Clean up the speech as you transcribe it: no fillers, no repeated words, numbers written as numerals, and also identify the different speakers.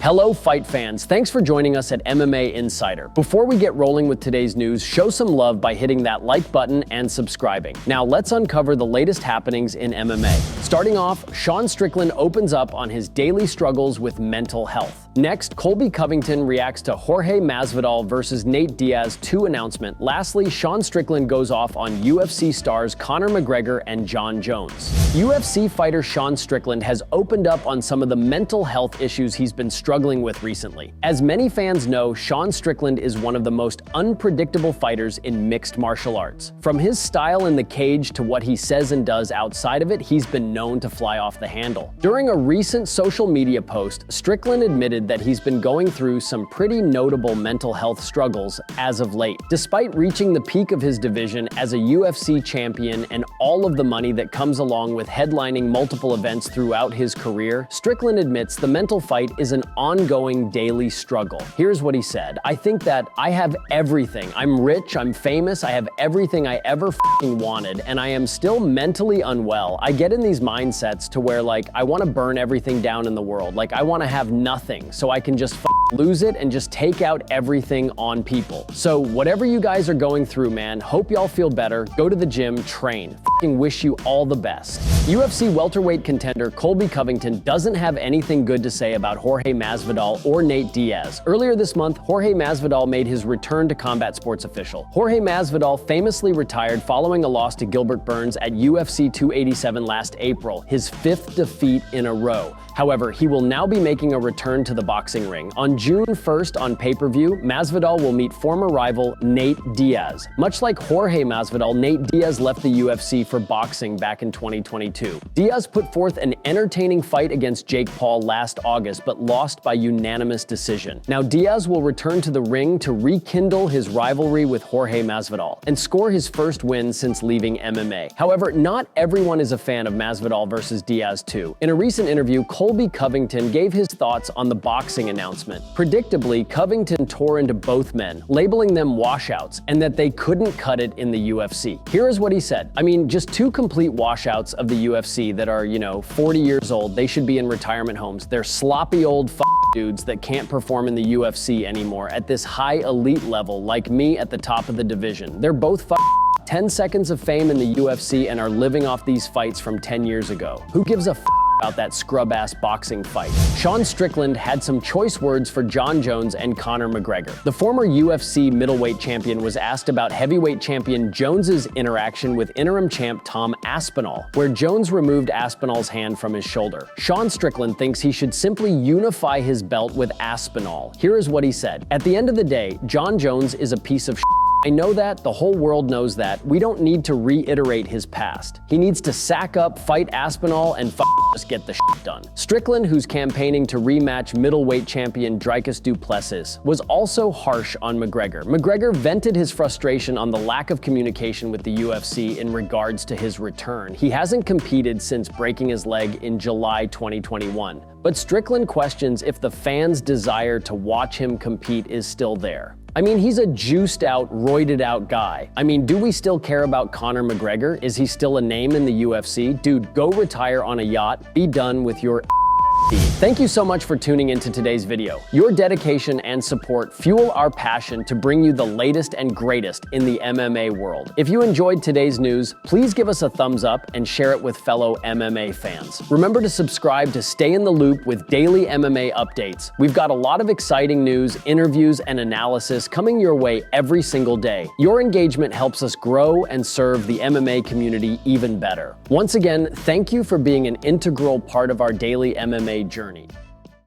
Speaker 1: Hello fight fans, thanks for joining us at MMA Insider. Before we get rolling with today's news, show some love by hitting that like button and subscribing. Now let's uncover the latest happenings in MMA. Starting off, Sean Strickland opens up on his daily struggles with mental health. Next, Colby Covington reacts to Jorge Masvidal versus Nate Diaz 2 announcement. Lastly, Sean Strickland goes off on UFC stars Conor McGregor and Jon Jones. UFC fighter Sean Strickland has opened up on some of the mental health issues he's been struggling with recently. As many fans know, Sean Strickland is one of the most unpredictable fighters in mixed martial arts. From his style in the cage to what he says and does outside of it, he's been known to fly off the handle. During a recent social media post, Strickland admitted that he's been going through some pretty notable mental health struggles as of late. Despite reaching the peak of his division as a UFC champion and all of the money that comes along with headlining multiple events throughout his career, Strickland admits the mental fight is an ongoing daily struggle. Here's what he said: "I think that I have everything. I'm rich, I'm famous, I have everything I ever f***ing wanted, and I am still mentally unwell. I get in these mindsets to where I want to burn everything down in the world. I want to have nothing so I can just lose it and just take out everything on people. So whatever you guys are going through, man, hope y'all feel better. Go to the gym, train. Wish you all the best." UFC welterweight contender Colby Covington doesn't have anything good to say about Jorge Masvidal or Nate Diaz. Earlier this month, Jorge Masvidal made his return to combat sports official. Jorge Masvidal famously retired following a loss to Gilbert Burns at UFC 287 last April, his 5th defeat in a row. However, he will now be making a return to the boxing ring. On June 1st on pay-per-view, Masvidal will meet former rival Nate Diaz. Much like Jorge Masvidal, Nate Diaz left the UFC for boxing back in 2022. Diaz put forth an entertaining fight against Jake Paul last August, but lost by unanimous decision. Now Diaz will return to the ring to rekindle his rivalry with Jorge Masvidal and score his first win since leaving MMA. However, not everyone is a fan of Masvidal versus Diaz 2. In a recent interview, Colby Covington gave his thoughts on the boxing announcement. Predictably, Covington tore into both men, labeling them washouts and that they couldn't cut it in the UFC. Here is what he said: "I mean, just two complete washouts of the UFC that are, 40 years old. They should be in retirement homes. They're sloppy old dudes that can't perform in the UFC anymore at this high elite level like me at the top of the division. They're both 10 seconds of fame in the UFC and are living off these fights from 10 years ago. Who gives a about that scrub-ass boxing fight?" Sean Strickland had some choice words for Jon Jones and Conor McGregor. The former UFC middleweight champion was asked about heavyweight champion Jones's interaction with interim champ Tom Aspinall, where Jones removed Aspinall's hand from his shoulder. Sean Strickland thinks he should simply unify his belt with Aspinall. Here is what he said: "At the end of the day, Jon Jones is a piece of shit. I know that, the whole world knows that. We don't need to reiterate his past. He needs to sack up, fight Aspinall, and just get the shit done." Strickland, who's campaigning to rematch middleweight champion Dricus du Plessis, was also harsh on McGregor. McGregor vented his frustration on the lack of communication with the UFC in regards to his return. He hasn't competed since breaking his leg in July 2021. But Strickland questions if the fans' desire to watch him compete is still there. I mean, he's a juiced out, roided out guy. I mean, do we still care about Conor McGregor? Is he still a name in the UFC? Dude, go retire on a yacht. Be done with your Thank you so much for tuning into today's video. Your dedication and support fuel our passion to bring you the latest and greatest in the MMA world. If you enjoyed today's news, please give us a thumbs up and share it with fellow MMA fans. Remember to subscribe to stay in the loop with daily MMA updates. We've got a lot of exciting news, interviews, and analysis coming your way every single day. Your engagement helps us grow and serve the MMA community even better. Once again, thank you for being an integral part of our daily MMA journey.